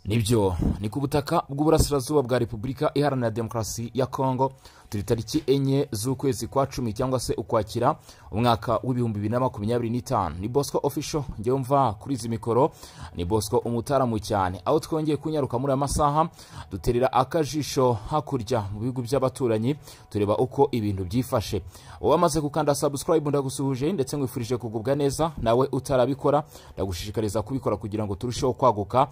Nibyo ni ku butaka bw'uburasirazuba bwa Repubulika Iharanira Demokarasi ya Kongo turi tariki 4 z'ukwezi kwa 10 cyangwa se ukwakira umwaka w'ibihumbi 2025. Ni Bosco official ngiye mva kuri izi mikoro, ni Bosco umutaramu cyane, aho twongeye kunyaruka muri amasaha duterera akajisho hakurya mu bihugu by'abaturanyi tureba uko ibintu byifashe. Wamaze gukanda subscribe ndagusuhuje ndetse ngwifurije kugubwa neza, nawe utarabikora ndagushishikariza kubikora kugira ngo turusheho kwaguka.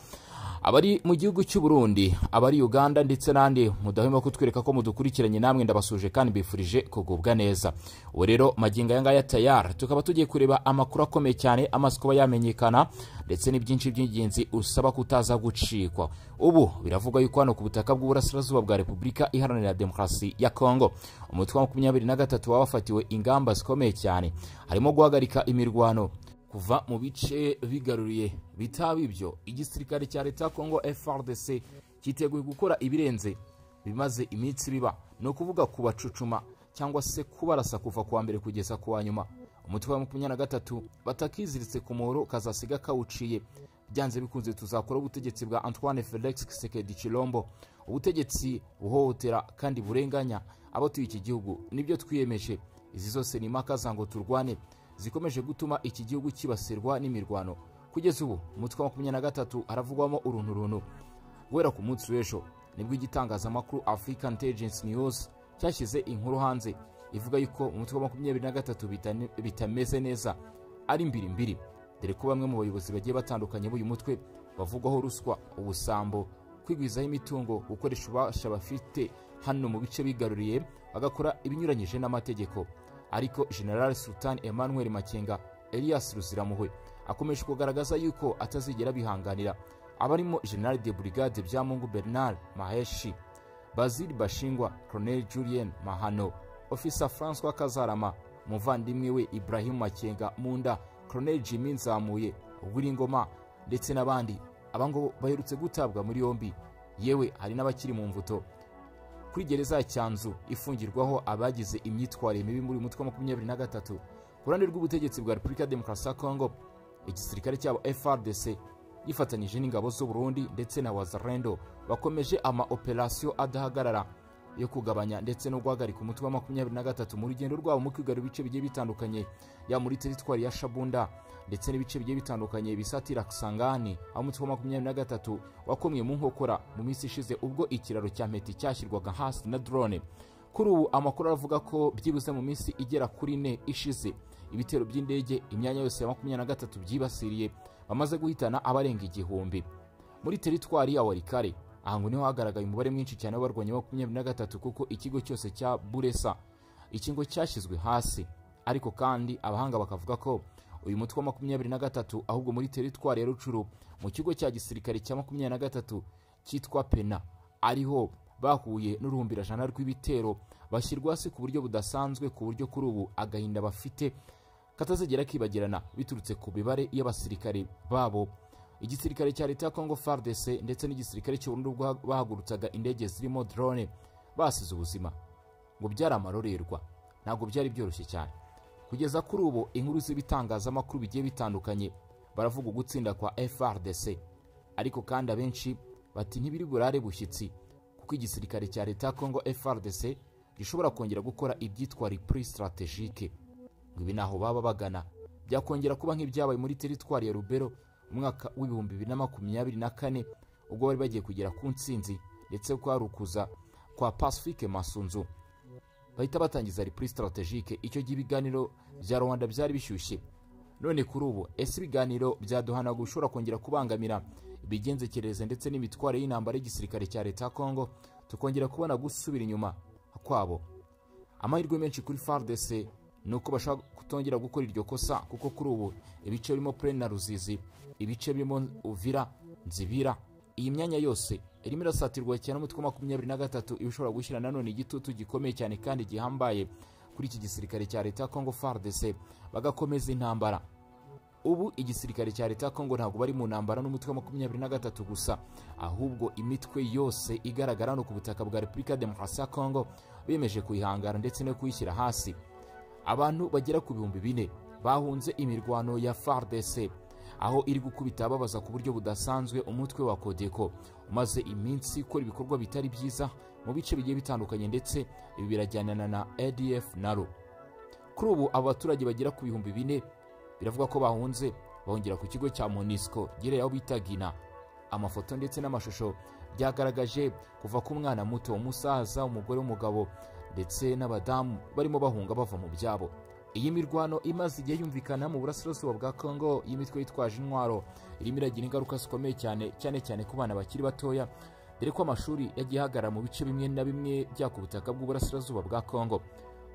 Abari mu gihugu cy'u Burundi, abari Uganda ndetse n'andi mudahwema kutwereka ko mudukurikiranye, namwe ndabasuje kandi bifurije kugubwa neza. Ubu rero maginga yanga ya tayari tukaba tugiye kureba amakuru akomeye cyane amaze kuba yamenyekana ndetse n'ibyinshi by'ingenzi usaba kutaza gucikwa. Ubu biravugwa yuko hano ku butaka bw'uburasirazuba bwa Repubulika Iharanira Demokarasi ya Kongo umutwe wa 23 wafatiwe ingamba zikomeye cyane, harimo guhagarika imirwano kuva mu bice bigaruriye. Bitaba ibyo igisirikare cya leta Kongo FARDC cyiteguye gukora ibirenze bimaze iminsi biba, no kuvuga kubacucuma cyangwa se kubarasa kuva kuwa mbere kugeza kuwa nyuma. Umutwe wa 23 batakiziritse ku muhoro kazasiga kawuciye. Byanze bikunze tuzakora ubutegetsi bwa Antoine Felix Tshisekedi Tshilombo, ubutegetsi buhohotera kandi burenganya abatuye iki gihugu. Nibyo twiyemeje. Izi zose ni makaza ngo turwane zikomeje gutuma iki gihugu kibasirwa n'imirwano. Kugeza ubu umutwe wa 23 haravugwamo urunturuntu. Guhera ku munsi w'ejo nibwo igitangazamakuru African Intelligence News cyashyize inkuru hanze ivuga yuko umutwe wa 23 bitameze neza, ari mbiri, dore ko bamwe mu bayobozi bagiye batandukanye b'uyu mutwe bavugwaho ruswa, ubusambo, kwigwizaho imitungo, gukoresha ububasha bafite hano mu bice bigaruriye bagakora ibinyuranyije n'amategeko. Ariko General Sultan Emmanuel Makenga Elias Ruziramuhwe akomeje kugaragaza yuko atazigera bihanganira abarimo General de Brigade Byamungu Bernard Maheshi, Bazil Bashingwa, Colonel Julien Mahano, Officer François Kazarama, muvandimwe we Ibrahim Makenga Munda, Colonel Jimmy Nzamuye, Uburingoma ndetse n'abandi. Abango baherutse gutabwa muri yombi, yewe hari n'abakiri mu mvuto kuri gereza ya Cyanzu ifungirwaho abagize imyitwarire mibi muri umutwe wa 23. Kurande rw'ubutegetsi bwa Repubulika Demokarasi ya Kongo, igisirikare cyabo FARDC gifatanyije n'ingabo z'u Burundi ndetse na Wazalendo bakomeje ama operation adahagarara yo kugabanya ndetse no guhagarika umutwe wa 23 mu rugendo rwabo mu kwigarura ibice bigiye bitandukanye ya muri teritwari ya Shabunda ndetse n'ibice bigiye bitandukanye bisatira Kisangani. Aho umutwe wa 23 wakomye mu nkokora mu minsi ishize ubwo ikiraro cya Meti cyashyirwaga hasi na drone. Kuri ubu amakuru aravuga ko byibuze mu minsi igera kuri 4 ishize ibitero by'indege imyanya yose ya 23 byibasiriye, bamaze guhitana abarenga 1000 muri teritwari ya Warikare. Ahangu niho hagaragaye umubare mwinshi cyane w'abarwanyi wa 23 kuko ikigo cyose cya Buresa ikingo cyashyizwe hasi. Ariko kandi abahanga bakavuga ko uyu mutwe wa 23 ahubwo muri teritwari ya Rucuru mu kigo cya gisirikare cya 23 cyitwa Pena ariho bahuye n'uruhumbira jana rw'ibitero bashyirwa hasi ku buryo budasanzwe, ku buryo kuri ubu agahinda bafite katazegera kibagirana biturutse ku bibare y'abasirikare babo. Igisirikare cya leta ya Kongo FARDC ndetse n'igisirikare cy'u Burundi bahagurutsaga indege zirimo drone basize ubuzima ngo byari amarorerwa, ntabwo byari byoroshye cyane. Kugeza kuri ubu inkuru z'ibitangazamakuru bigiye bitandukanye baravuga gutsinda kwa FARDC, ariko kandi abenshi bati ntibiri burare bushyitsi kuko igisirikare cya leta ya Kongo FARDC gishobora kongera gukora ibyitwa repris strategique. Ngo ibi naho baba bagana byakongera kuba nk'ibyabaye muri teritwari ya Rubero umwaka w'ibihumbi 2024 ubwo bari bagiye kugera ku ntsinzi ndetse kwarukuza kwa Pacifique Masunzu bahita batangiza repris strategique. Icyo gihe ibiganiro bya Rwanda byari bishyushye. None kuri ubu ese ibiganiro byaduhana gushora kongera kubangamira ibigenzekereze ndetse n'imitware y'intambara y'igisirikare cya leta ya Kongo, tukongera kubona gusubira inyuma kwabo. Amahirwe menshi kuri FARDC nuko bashaka kutongera gukora iryo kosa, kuko kuri ubu ibice birimo Plaine na Ruzizi, ibice birimo Uvira, Nzibira, iyi myanya yose irimo irasatirwa cyane umutwe wa 23 ibishobora gushyira nanone igitutu gikomeye cyane kandi gihambaye kuri iki gisirikare cya leta ya Kongo FARDC bagakomeza intambara. Ubu igisirikare cya leta ya Kongo ntabwo bari mu ntambara n'umutwe wa 23 gusa, ahubwo imitwe yose igaragara no ku butaka bwa Repubulika Demokarasi ya Kongo bemeje kuyihangara ndetse no kuyishyira hasi. Abantu bagera ku 4,000 bahunze imirwano ya FARDC. aho iri gukubita ababaza ku buryo budasanzwe umutwe wa Codeco umaze iminsi ukora ibikorwa bitari byiza mu bice bigiye bitandukanye, ndetse ibi birajyanana na ADF naro. Kuri ubu abo baturage bagera ku 4,000 biravuga ko bahungira ku kigo cya MONUSCO gireya aho bita Gina. Amafoto ndetse n'amashusho byagaragaje kuva ku mwana muto, umusaza, umugore, umugabo ndetse n'abadamu barimo bahunga bava mu byabo. Iyi mirwano imaze igihe yumvikana mu burasirazuba bwa Congo y'imitwe yitwaje intwaro irimo iragira ingaruka zikomeye cyane ku bana bakiri batoya, dore ko amashuri yagiye ahagarara mu bice bimwe na bimwe bya ku butaka bw'uburasirazuba bwa Congo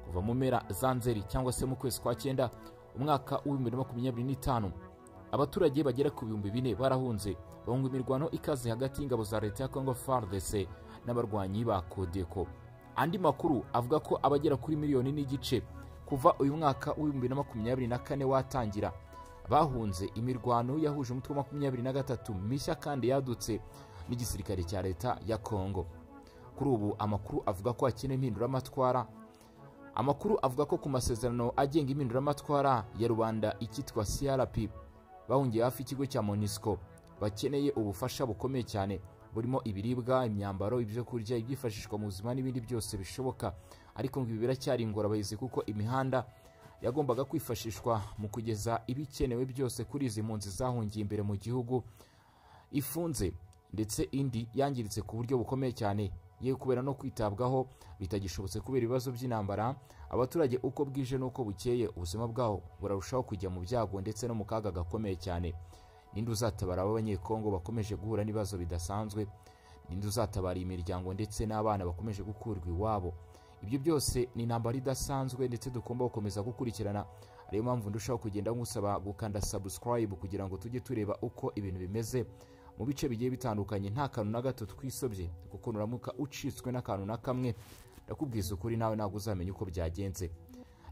kuva mu mpera za Nzeri cyangwa se mu kwezi kwa 9 umwaka wa 2025. Abaturage bagera ku 4,000 barahunze bahunga imirwano ikaze hagati y'ingabo za leta ya Congo FARDC n'abarwanyi ba Codeco. Andi makuru avuga ko abagera kuri 1.5 miliyoni kuva uyu mwaka wa 2024 watangira bahunze imirwano yahuje umutwe wa 23 mishya kandi yadutse n'igisirikare cya leta ya Congo. Kuri ubu amakuru avuga ko hakenewe impinduramatwara. Amakuru avuga ko ku masezerano agenga impinduramatwara ya rubanda ikitwa CRP bahungiye hafi ikigo cya MONUSCO bakeneye ubufasha bukomeye cyane burimo ibiribwa, imyambaro, ibyo kurya, ibyifashishwa mu buzima n'ibindi byose bishoboka. Ariko ngo ibi biracyari ingorabahizi kuko imihanda yagombaga kwifashishwa mu kugeza ibikenewe byose kuri izi mpunzi zahungiye imbere mu gihugu ifunze, ndetse indi yangiritse ku buryo bukomeye cyane, yewe kubera no kwitabwaho bitagishobotse kubera ibibazo by'intambara. Abaturage uko bwije n'uko bukeye ubuzima bwabo burarushaho kujya mu byago ndetse no mu kaga gakomeye cyane. Ninde uzatabara abanyekongo bakomeje guhura n'ibibazo bidasanzwe? Ninde uzatabara imiryango ndetse n'abana bakomeje gukurwa iwabo? Ibyo byose ni intambara idasanzwe ndetse tugomba gukomeza gukurikirana. Ariyo mpamvu ndushaho kugenda ngusaba gukanda subscribe kugira ngo tujye tureba uko ibintu bimeze mu bice bigiye bitandukanye, nta kantu na gato twisobye, kuko nuramuka ucitswe n'akantu na kamwe ndakubwiza ukuri nawe ntabwo uzamenya uko byagenze.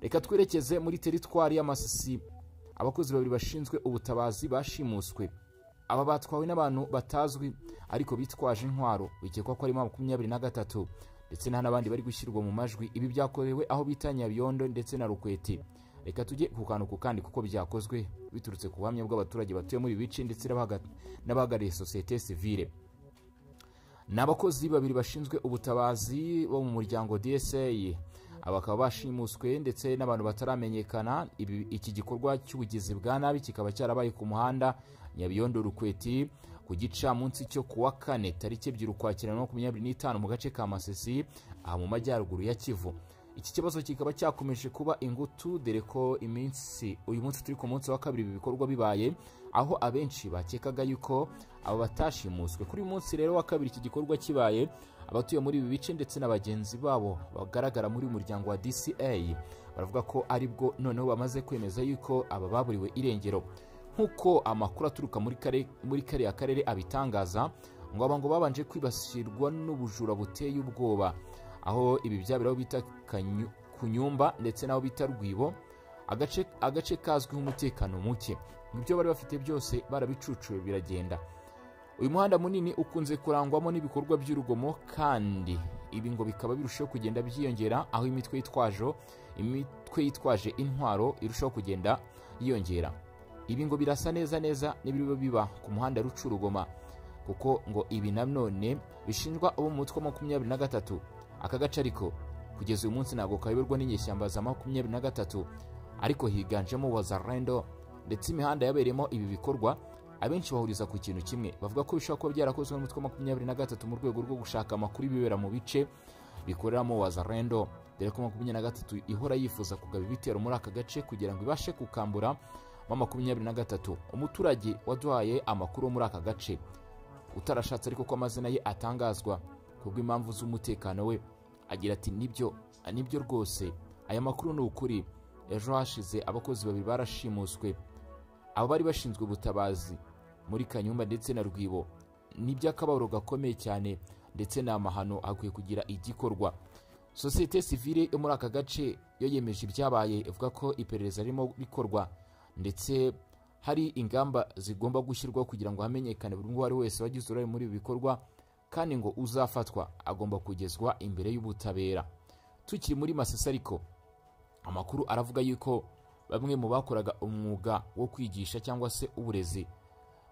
Reka twerekeze muri teritwari y'Amasisi. Abakozi babiri bashinzwe ubutabazi bashimuswe. Aba batwawe n'abantu batazwi ariko bitwaje intwaro, bikekwa ko ari 23 ndetse n'abandi bari gushyirwa mu majwi. Ibi byakorewe aho bita Nyabiyondo ndetse na Rukweti. Reka tujye ku kandi kuko byakozwe biturutse ku buhamya bw'abaturage batuye muri bice ndetse n'abagariye societe civile. N'abakozi babiri bashinzwe ubutabazi bo mu muryango DSA abakaba bashimuswe ndetse n'abantu bataramenyekana. Iki gikorwa cy'ubugizi bwa nabi kikaba cyarabaye ku muhanda Nyabiyondo Rukweti ku gica munsi cyo kuwa 4 tariki 2 Ukwakira 2025 mu gace ka Masisi aha mu majyaruguru ya Kivu. Iki kibazo kikaba cyakomeje kuba ingutu, dore ko uyu munsi turi ku munsi wa 2 ibi bikorwa bibaye, aho abenshi bakekaga yuko abo batashimuswe. Kuri uyu munsi rero wa 2 iki gikorwa kibaye, abatuye muri ibi bice ndetse n'abagenzi babo bagaragara muri umuryango wa DCA baravuga ko aribwo noneho bamaze kwemeza yuko aba baburiwe irengero. Nkuko amakuru aturuka muri kariya karere abitangaza, ngo abango babanje kwibasirwa n'ubujura buteye ubwoba, aho ibi byabiraho bita Kunyumba ndetse naho bita Rwibo, agace kazwiho umutekano muke. Ibyo bari bafite byose barabicucuye biragenda. Uyu muhanda munini ukunze kurangwamo n'ibikorwa by'urugomo, kandi ibi ngo bikaba birushaho kugenda byiyongera aho imitwe yitwaje intwaro irushaho kugenda yiyongera. Ibi ngo birasa neza n'ibiribo biba ku muhanda Rucurugoma, kuko ngo ibi nanone bishinjwa abo mu mutwe wa 23. Aka gace ariko kugeza uyu munsi ntabwo kayoborwa n'inyeshyamba za 23, ariko higanjemo Wazalendo, ndetse imihanda yabereyemo ibi bikorwa abenshi bahuriza ku kintu kimwe, bavuga ko bishobora kuba byarakozwe n'umutwe wa 23 mu rwego rwo gushaka amakuru ibibera mu bice bikoreramo Wazalendo, dore ko 23 ihora yifuza kugaba ibitero muri aka gace kugira ngo ibashe kukambura 23. Umuturage waduhaye amakuru muri aka gace utarashatse ariko ko amazina ye atangazwa kubw'impamvu z'umutekano we, agira ati nibyo rwose aya makuru ni ukuri. Ejo hashize abakozi babiri barashimuswe, abo bari bashinzwe ubutabazi muri Kanyumba ndetse na Rwibo. N'iby'akababaro gakomeye cyane ndetse n'amahano akwiye kugira igikorwa. Societe civile yo muri aka gace yo yemeje ibyabaye, ivuga ko iperereza ririmo rikorwa ndetse hari ingamba zigomba gushyirwaho kugira ngo hamenyekane buri umwe wese wagize uruhare muri ibi bikorwa, kandi ngo uzafatwa agomba kugezwa imbere y'ubutabera. Tukiri muri Masisi ariko amakuru aravuga yuko bamwe mu bakoraga umwuga wo kwigisha cyangwa se uburezi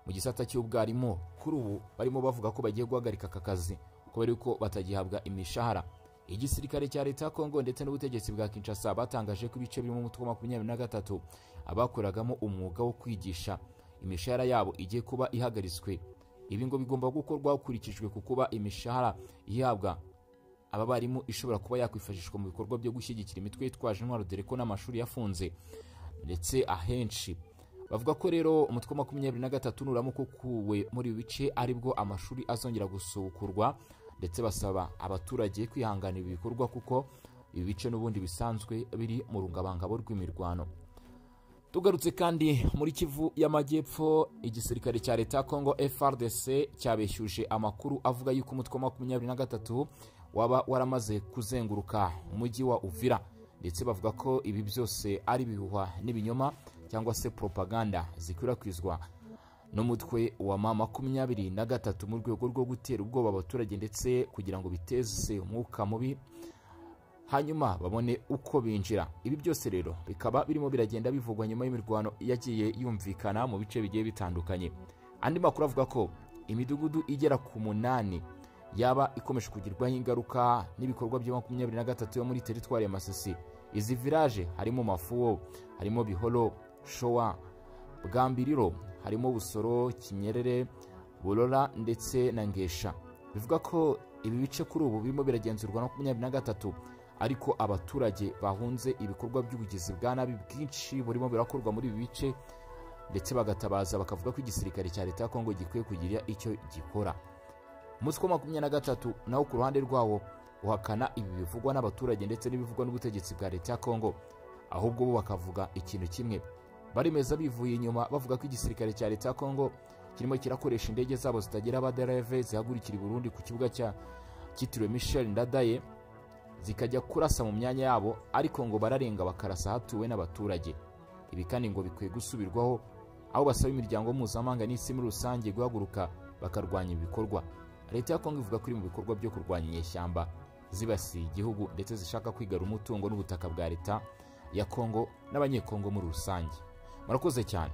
mu gisata cy'ubwarimu kuri ubu barimo bavuga ko bagiye guhagarika aka kazi kubera ko batagihabwa imishahara. Igisirikare cya leta ya Kongo ndetse n'ubutegetsi bwa Kinshasa batangaje ko ibice birimo umutwe wa 23 abakoragamo umwuga wo kwigisha imishahara yabo igiye kuba ihagaritswe. Ibi ngo bigomba gukorwa hakurikijwe kukuba imishahara ihabwa aba barimu ishobora kuba yakwifashishwa mu bikorwa byo gushyigikira imitwe yitwaje intwaro dore ko n'amashuri yafunze ndetse ahenshi. Bavuga ko rero umutwe wa 23 nuramuka ukuwe muri ibi bice aribwo amashuri azongera gusukurwa, ndetse basaba abaturage kwihanganira ibi bikorwa kuko ibi bice n'ubundi bisanzwe biri mu rungabangabo rw'imirwano. Tugarutse kandi muri Kivu y'Amajyepfo, igisirikare cya leta ya Kongo FARDC cyabeshyuje amakuru avuga yuko umutwe wa 23 waba waramaze kuzenguruka umujyi wa Uvira, ndetse bavuga ko ibi byose ari bihuha n'ibinyoma cyangwa se propaganda zikwirakwizwa n'umutwe wa M23 mu rwego rwo gutera ubwoba abaturage ndetse kugira ngo biteze umwuka mubi hanyuma babone uko binjira. Ibi byose rero bikaba birimo biragenda bivugwa nyuma y'imirwano yagiye yumvikana mu bice bigiye bitandukanye. Andi makuru avuga ko imidugudu igera ku 8 yaba ikomeje kugirwaho ingaruka n'ibikorwa bya 23 yo muri teritwari ya Masisi. Izi village harimo Mafuo, harimo Biholo, Showa, Bwambiriro, harimo Busoro, Kinyerere, Burora ndetse na Ngesha. Bivuga ko ibi bice kuri ubu birimo biragenzurwa na 23 ariko abaturage bahunze ibikorwa by'ubugizi bwa nabi bwinshi burimo birakorwa muri ibi bice, ndetse bagatabaza bakavuga ko igisirikare cya leta ya Kongo gikwiye kugira icyo gikora. Umutwe wa 23 nawo ku ruhande rwawo uhakana ibi bivugwa n'abaturage ndetse n'ibivugwa n'ubutegetsi bwa leta ya Kongo, ahubwo bo bakavuga ikintu kimwe. Barimeza bivuye inyuma bavuga ko igisirikare cya leta ya Kongo kirimo kirakoresha indege zabo zitagira abadereve zihagurikira i Burundi ku kibuga cyitiriwe Michel Ndadaye zikajya kurasa mu myanya yabo, ariko ngo bararenga bakarasa hatuwe n'abaturage. Ibi kandi ngo bikwiye gusubirwaho, aho basaba imiryango mpuzamahanga n'isi muri rusange guhaguruka bakarwanya ibikorwa. Leta ya Kongo ivuga ko iri mu bikorwa byo kurwanya inyeshyamba zibasiye igihugu ndetse zishaka kwigarura umutungo n'ubutaka bwa leta ya Kongo n'abanyekongo muri rusange. Murakoze cyane.